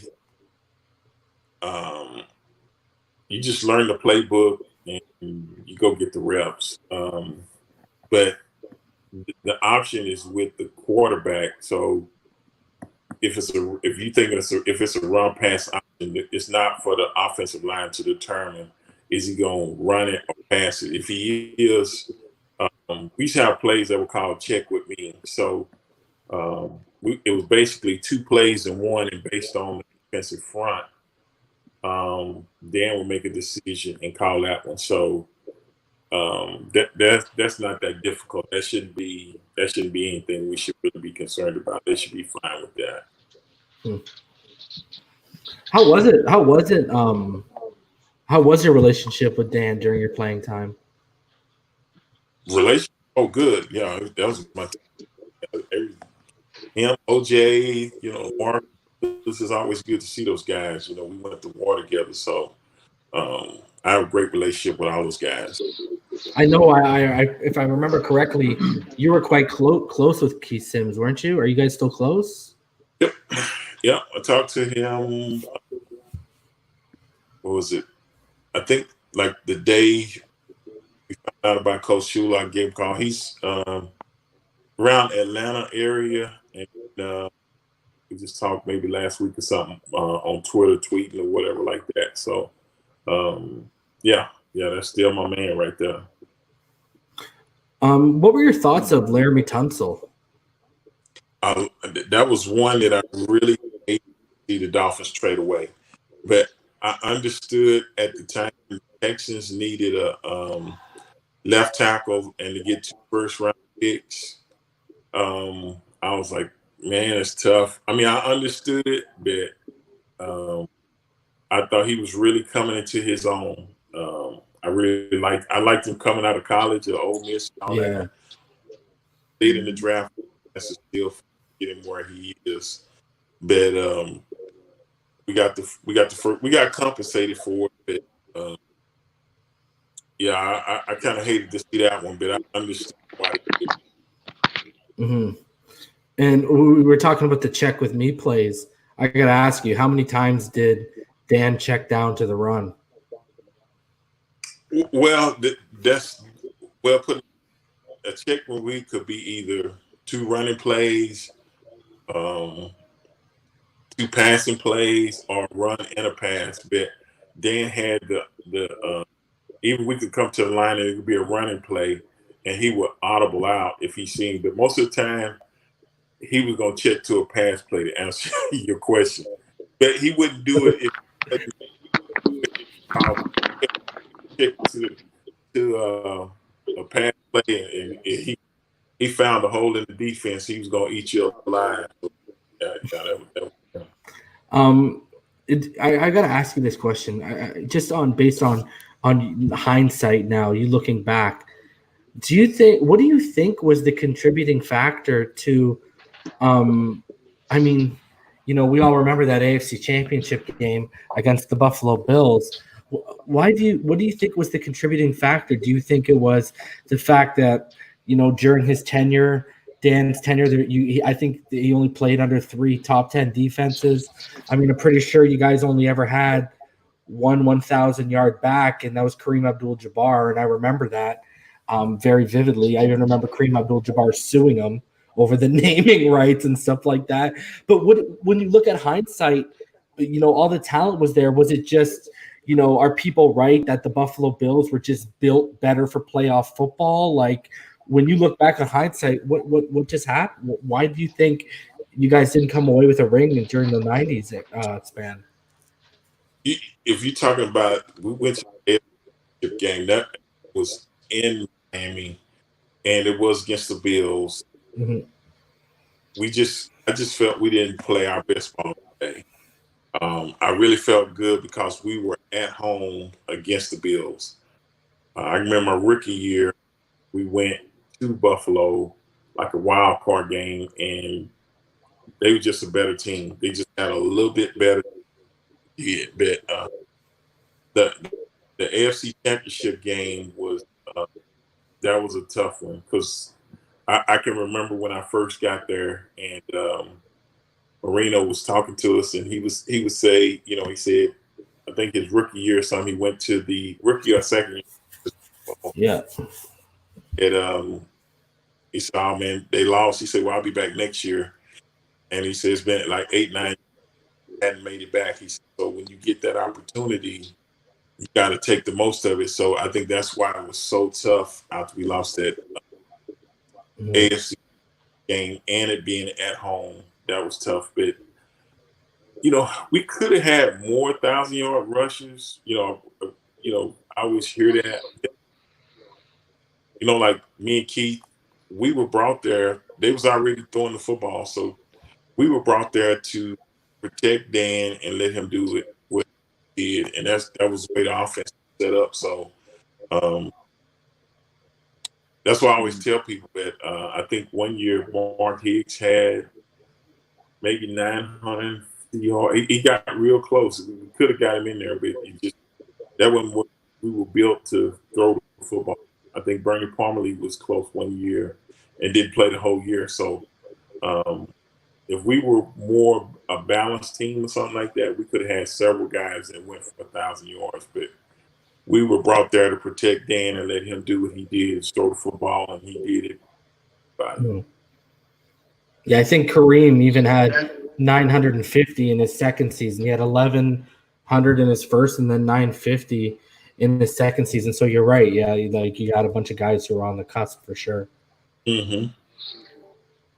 You just learn the playbook and you go get the reps. But the option is with the quarterback. So if it's a run pass option, it's not for the offensive line to determine is he going to run it or pass it. If he is, we used to have plays that were called check with me. So it was basically 2 plays in one, and based on the defensive front, Dan will make a decision and call that one. So that's not that difficult. That shouldn't be anything we should really be concerned about. They should be fine with that. How was it How was your relationship with Dan during your playing time? Relation? Oh, good. Yeah, that was my him, OJ. Mark. This is always good to see those guys. We went to war together, so I have a great relationship with all those guys. I know. If I remember correctly, you were quite close with Keith Sims, weren't you? Are you guys still close? Yep. Yep. I talked to him. What was it? I think like the day we found out about Coach Shula, I gave him a call. He's around Atlanta area, and we just talked maybe last week or something on Twitter, tweeting or whatever like that. So, yeah, that's still my man right there. What were your thoughts of Laramie Tunsil? That was one that I really hated to see the Dolphins trade away, but I understood at the time the Texans needed a left tackle and to get 2 first-round picks. I was like, man, it's tough. I mean, I understood it, but I thought he was really coming into his own. I liked him coming out of college at Ole Miss. And all that. Late in the draft, that's a steal for getting where he is. But we got compensated for it. But yeah, I kind of hated to see that one, but I understand why. Mm-hmm. And we were talking about the check with me plays. I got to ask you, how many times did Dan check down to the run? Well, that's put a check when we could be either 2 running plays, 2 passing plays, or run and a pass. But Dan had the even we could come to the line and it could be a running play, and he would audible out if he seen. But most of the time, he was gonna check to a pass play to answer your question. But he wouldn't do it if check to a pass play, and he found a hole in the defense. He was gonna eat you alive. So, I got to ask you this question, just based on hindsight. Now, you looking back, what do you think was the contributing factor to? I mean, we all remember that AFC Championship game against the Buffalo Bills. What do you think was the contributing factor? Do you think it was the fact that during his tenure, Dan's tenure, I think he only played under 3 top 10 defenses. I mean, I'm pretty sure you guys only ever had one 1,000-yard back, and that was Kareem Abdul-Jabbar, and I remember that very vividly. I even remember Kareem Abdul-Jabbar suing him over the naming rights and stuff like that. But when you look at hindsight, all the talent was there. Was it just, are people right that the Buffalo Bills were just built better for playoff football? Like, when you look back on hindsight, what just happened? Why do you think you guys didn't come away with a ring during the 90s span? If you're talking about, we went to the game that was in Miami, and it was against the Bills. Mm-hmm. I just felt we didn't play our best ball today. I really felt good because we were at home against the Bills. I remember my rookie year, we went to Buffalo like a wild card game, and they were just a better team. They just had a little bit better. Yeah, but the AFC Championship game was that was a tough one because I can remember when I first got there, and Marino was talking to us, and he would say, he said, I think his rookie year or something, he went to the rookie or second year. Yeah. And he said, oh man, they lost. He said, well, I'll be back next year. And he said, it's been like 8, 9 hadn't made it back. He said, so when you get that opportunity, you got to take the most of it. So I think that's why it was so tough after we lost that AFC game and it being at home. That was tough. But, we could have had more 1,000-yard rushes. I always hear that. Like me and Keith, we were brought there. They was already throwing the football. So we were brought there to protect Dan and let him do it. did, and that was the way the offense was set up. So that's why I always tell people that I think one year Mark Hicks had maybe 900 yards. He got real close. We could have got him in there, but that wasn't what we were built to throw the football. I think Bernie Parmalee was close one year and didn't play the whole year. So if we were more a balanced team or something like that, we could have had several guys that went for 1,000 yards. But we were brought there to protect Dan and let him do what he did, throw the football, and he did it. Yeah, I think Kareem even had 950 in his second season. He had 1,100 in his first, and then 950 in his second season. So you're right. Yeah, like you got a bunch of guys who are on the cusp for sure. Mm-hmm.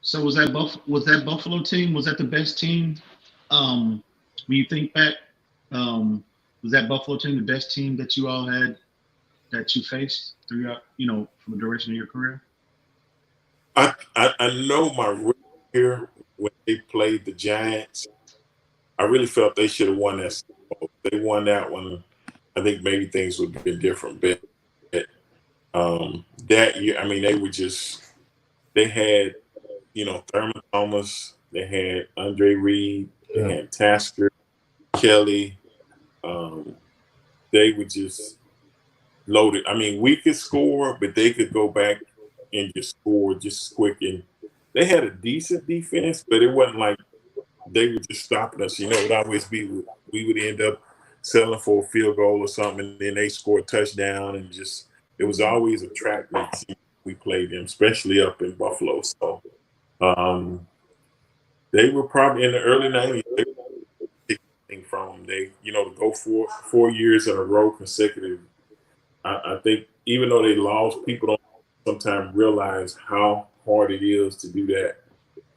So was that Buffalo team? Was that the best team? When you think back, was that Buffalo team the best team that you all had that you faced throughout, from the duration of your career? I know my rookie year when they played the Giants, I really felt they should have won that Super Bowl. They won that one. I think maybe things would have been different. But that year, I mean, they had, Thurman Thomas, they had Andre Reed, they had Tasker, Kelly. They were just loaded. I mean, we could score, but they could go back and just score just quick. And they had a decent defense, but it wasn't like they were just stopping us. It would always be we would end up settling for a field goal or something, and then they scored a touchdown, and it was always a track meet. We played them, especially up in Buffalo. So they were probably in the early 90s. They were from them. They, to go 4 years in a row consecutive. I think even though they lost, people don't sometimes realize how hard it is to do that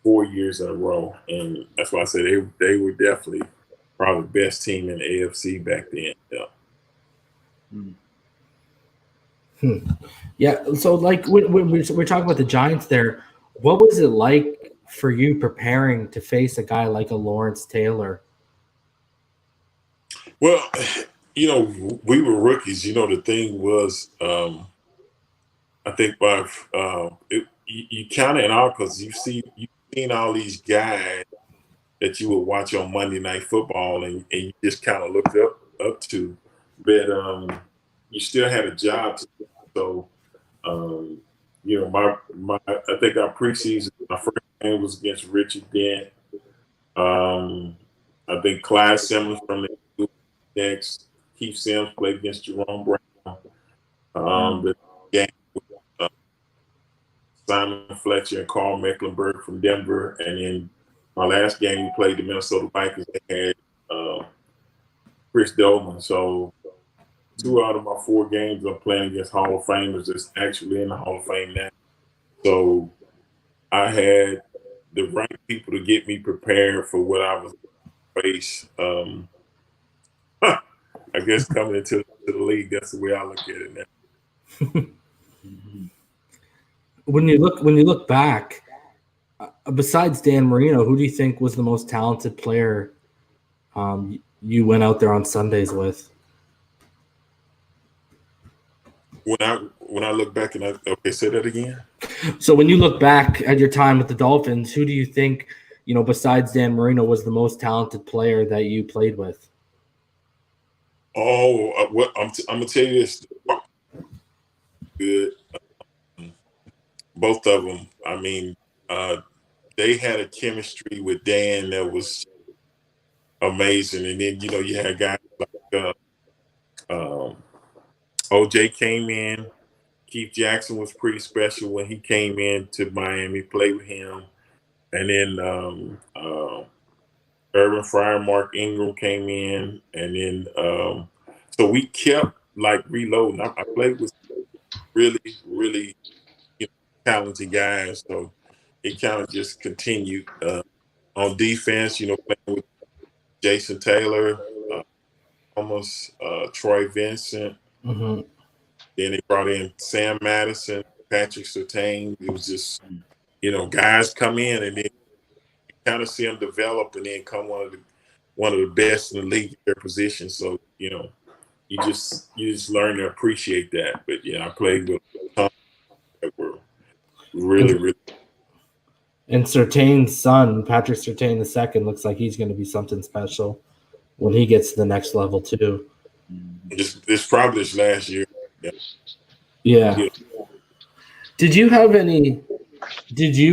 4 years in a row. And that's why I say they were definitely probably the best team in the AFC back then. Yeah. Yeah. So, like, when we're talking about the Giants there, what was it like for you preparing to face a guy like a Lawrence Taylor? Well, we were rookies. The thing was, I think you count it out because you've seen all these guys that you would watch on Monday Night Football and you just kind of looked up to, but you still had a job to do. So I think our preseason, my first game was against Richard Dent. I think Clyde Simmons from the next, Keith Sims played against Jerome Brown. The game with Simon Fletcher and Carl Mecklenburg from Denver, and then my last game we played the Minnesota Vikings. They had Chris Dolman. So 2 out of my 4 games I'm playing against Hall of Famers that's actually in the Hall of Fame now. So I had the right people to get me prepared for what I was going to face. I guess coming into the league, that's the way I look at it now. When you look back, besides Dan Marino, who do you think was the most talented player you went out there on Sundays with? When I look back and say that again. So when you look back at your time with the Dolphins, who do you think, besides Dan Marino, was the most talented player that you played with? Oh, I'm gonna tell you this. Good. Both of them. I mean, they had a chemistry with Dan that was amazing, and then you had guys like OJ came in. Keith Jackson was pretty special when he came in to Miami, played with him, and then Urban Fryer, Mark Ingram came in, and then so we kept reloading. I played with really, really talented guys, so it kind of just continued. On defense, playing with Jason Taylor, Thomas, Troy Vincent. Mm-hmm. Then they brought in Sam Madison, Patrick Surtain. It was just, guys come in and then you kind of see them develop, and then come one of one of the best in the league at their position. So, you just learn to appreciate that. But yeah, I played with some that were really, really. And Surtain's son, Patrick Surtain II, looks like he's going to be something special when he gets to the next level too. This probably his last year. Yeah. Did you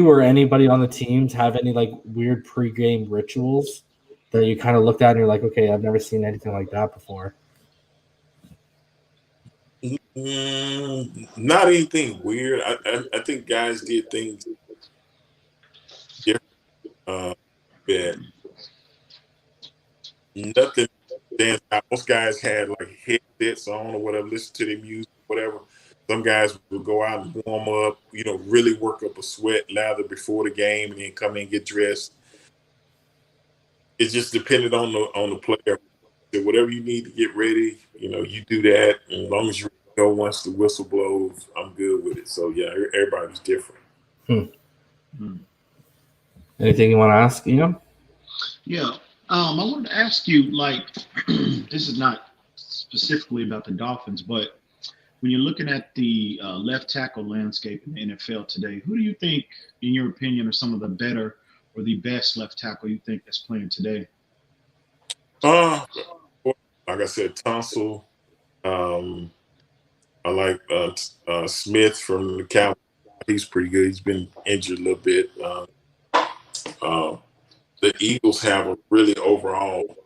or anybody on the teams have any like weird pregame rituals that you kind of looked at and you're like, okay, I've never seen anything like that before? Not anything weird. I think guys did things different. But nothing stands out. Most guys had like headsets on or whatever, listen to their music, whatever. Some guys would go out and warm up, really work up a sweat lather before the game and then come in and get dressed. It just depended on the player. So whatever you need to get ready, you do that. And as long as you know once the whistle blows, I'm good with it. So yeah, everybody's different. Anything you want to ask, Ian? Yeah. I wanted to ask you, like, this is not specifically about the Dolphins, but when you're looking at the left tackle landscape in the NFL today, who do you think, in your opinion, are some of the better or the best left tackle you think that's playing today? Like I said, Tunsil. I like Smith from the Cowboys. He's pretty good. He's been injured a little bit. The Eagles have a really overall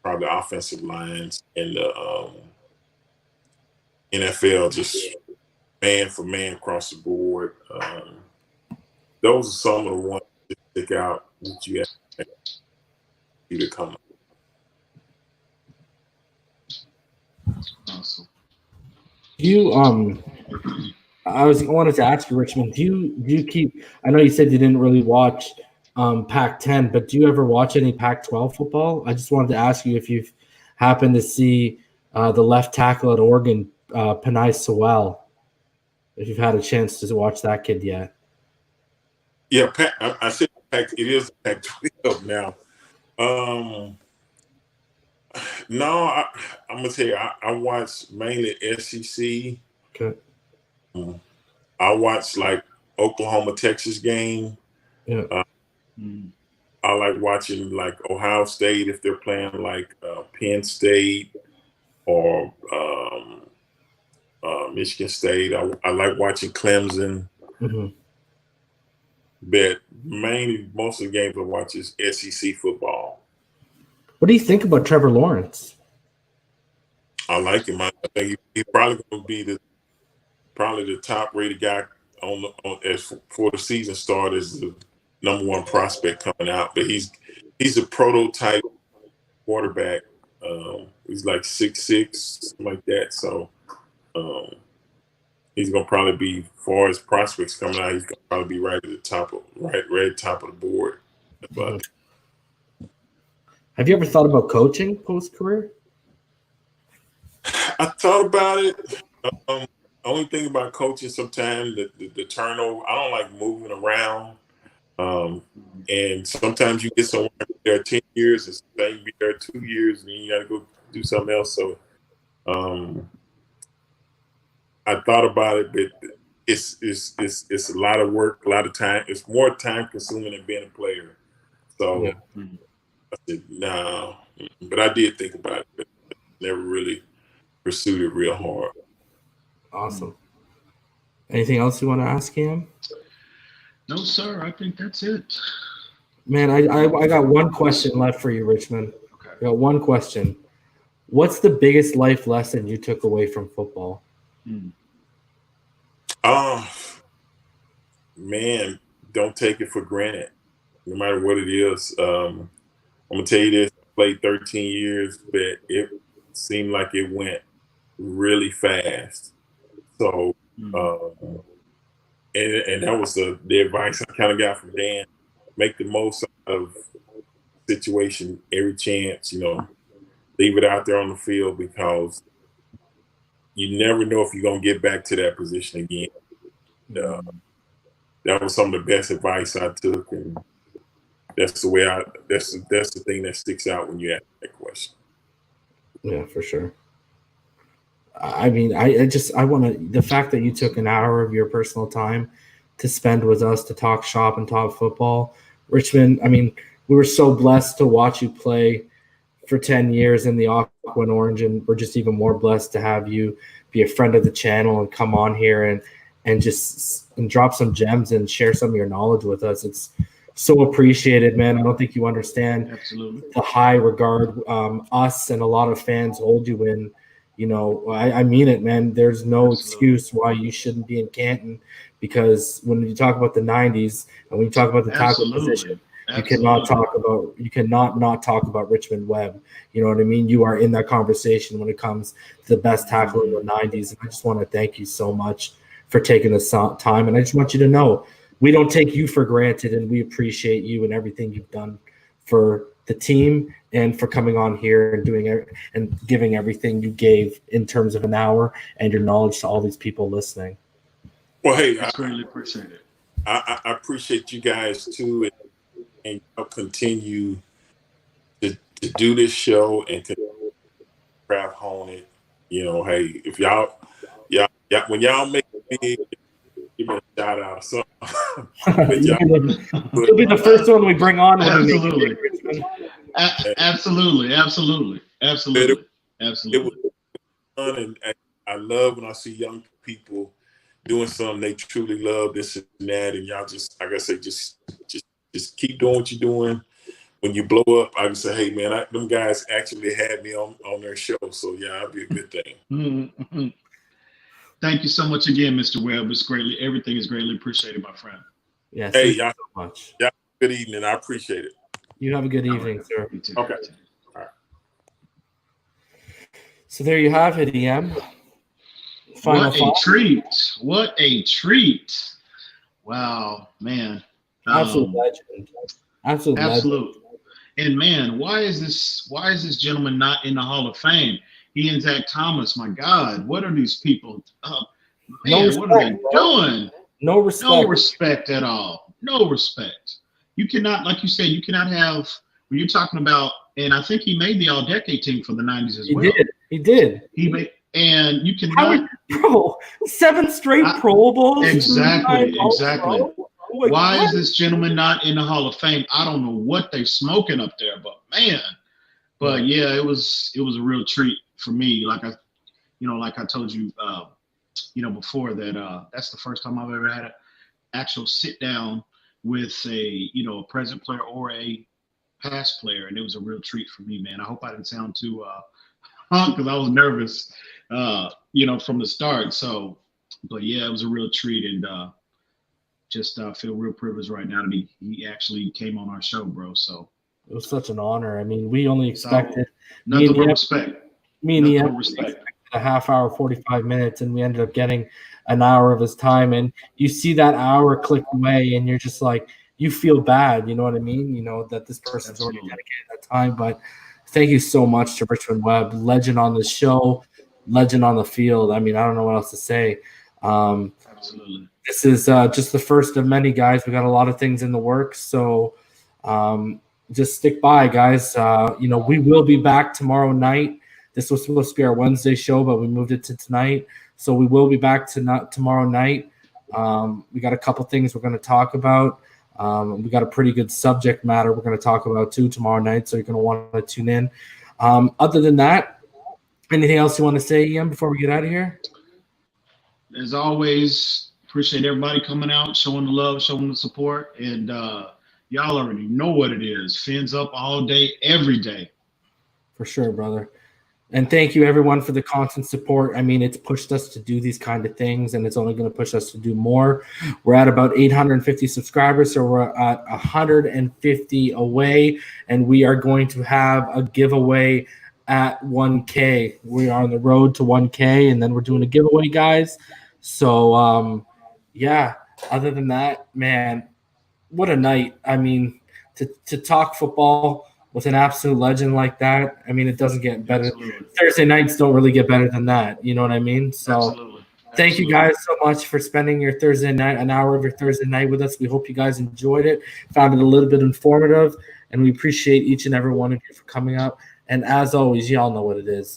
probably offensive lines in the NFL, just man for man across the board. Those are some of the ones that stick out that you have to come up. Awesome. I wanted to ask you, Richmond, do you keep, I know you said you didn't really watch Pac-10, but do you ever watch any Pac-12 football? I just wanted to ask you if you've happened to see the left tackle at Oregon, Penei Sewell, if you've had a chance to watch that kid yet. Yeah, I said Pac, it is Pac-12 now. No, I'm going to tell you, I watch mainly SEC. Okay. I watch like Oklahoma, Texas game. Yeah. I like watching like Ohio State if they're playing like Penn State or Michigan State. I like watching Clemson. Mm-hmm. But mainly most of the games I watch is SEC football. What do you think about Trevor Lawrence? I like him. I think he's probably going to be the top rated guy for the season start as the number one prospect coming out. But he's a prototype quarterback. He's like 6'6", something like that. So he's gonna probably be, as far as prospects coming out, he's gonna probably be right at the top of the board. But have you ever thought about coaching post-career? I thought about it. Only thing about coaching sometimes the turnover. I don't like moving around. And sometimes you get somewhere there 10 years and sometimes you be there 2 years and then you got to go do something else. So I thought about it, but it's a lot of work, a lot of time. It's more time consuming than being a player. So I said, no. But I did think about it, but never really pursued it real hard. Awesome. Anything else you want to ask him? No, sir. I think that's it. Man, I got one question left for you, Richmond. Okay. I got one question. What's the biggest life lesson you took away from football? Man, don't take it for granted, no matter what it is. I'm gonna tell you this: I played 13 years, but it seemed like it went really fast. So, and that was the advice I kind of got from Dan. Make the most out of the situation every chance. Leave it out there on the field because you never know if you're gonna get back to that position again. That was some of the best advice I took, and that's the way that's the thing that sticks out when you ask that question. Yeah, for sure. I mean, I want to, the fact that you took an hour of your personal time to spend with us to talk shop and talk football. Richmond, I mean, we were so blessed to watch you play for 10 years in the Aqua and Orange, and we're just even more blessed to have you be a friend of the channel and come on here and drop some gems and share some of your knowledge with us. It's so appreciated, man. I don't think you understand the high regard us and a lot of fans hold you in. You know, I mean it, man. There's no excuse why you shouldn't be in Canton, because when you talk about the 90s and when you talk about the tackle position, you cannot not talk about Richmond Webb. You know what I mean? You are in that conversation when it comes to the best tackle in the 90s. And I just want to thank you so much for taking this time. And I just want you to know, we don't take you for granted, and we appreciate you and everything you've done for the team and for coming on here and doing it and giving everything you gave in terms of an hour and your knowledge to all these people listening. Well, hey, I really appreciate it. I appreciate you guys too, and I'll continue to do this show and to craft hone it. You know, hey, if y'all when y'all make it big, give me a shout out or something. You'll be the first one we bring on. Absolutely. Absolutely. It was fun, and I love when I see young people doing something they truly love, this and that, and y'all just, like I say, just keep doing what you're doing. When you blow up, I can say, hey man, them guys actually had me on their show, so yeah, that'll be a good thing. Thank you so much again, Mr. Webb. Everything is greatly appreciated, my friend. Yes. Hey, y'all, so much. Y'all, good evening. I appreciate it. You have a good evening, sir. Okay. All right. So there you have it, EM. What a treat. Wow, man. Absolute legend. Absolute. And man, why is this gentleman not in the Hall of Fame? He and Zach Thomas, my God, what are these people? What are they doing? No respect. No respect at all. No respect. You cannot, like you said, you cannot have, when you're talking about, and I think he made the all-decade team for the 90s as well. He did. He made, and you cannot. Bro, 7 straight Pro Bowls. Exactly. Why is this gentleman not in the Hall of Fame? I don't know what they're smoking up there, but man. But yeah, it was a real treat for me. Like I told you, before that, that's the first time I've ever had an actual sit down with a present player or a past player, and it was a real treat for me, man. I hope I didn't sound too because I was nervous, from the start. So, but yeah, it was a real treat, and just feel real privileged right now to he actually came on our show, bro. So it was such an honor. I mean, we only expected nothing but respect. Me and Ian expected a half hour, 45 minutes, and we ended up getting an hour of his time. And you see that hour click away, and you're just like, you feel bad. You know what I mean? You know that this person's already dedicated that time. But thank you so much to Richmond Webb, legend on the show, legend on the field. I mean, I don't know what else to say. Absolutely. This is just the first of many, guys. We got a lot of things in the works, so just stick by, guys. We will be back tomorrow night. This was supposed to be our Wednesday show, but we moved it to tonight. So we will be back tomorrow night. We got a couple things we're going to talk about. We got a pretty good subject matter we're going to talk about too tomorrow night, so you're going to want to tune in. Other than that, anything else you want to say, Ian, before we get out of here? As always, appreciate everybody coming out, showing the love, showing the support, and y'all already know what it is. Fins up all day, every day. For sure, brother. And thank you, everyone, for the constant support. I mean, it's pushed us to do these kind of things, and it's only going to push us to do more. We're at about 850 subscribers, so we're at 150 away, and we are going to have a giveaway at 1K. We are on the road to 1K, and then we're doing a giveaway, guys. So, yeah, other than that, man, what a night. I mean, to talk football with an absolute legend like that, I mean, it doesn't get better. Absolutely. Thursday nights don't really get better than that. You know what I mean? So, Absolutely. Thank you guys so much for spending your Thursday night, an hour of your Thursday night with us. We hope you guys enjoyed it, found it a little bit informative, and we appreciate each and every one of you for coming out. And as always, y'all know what it is.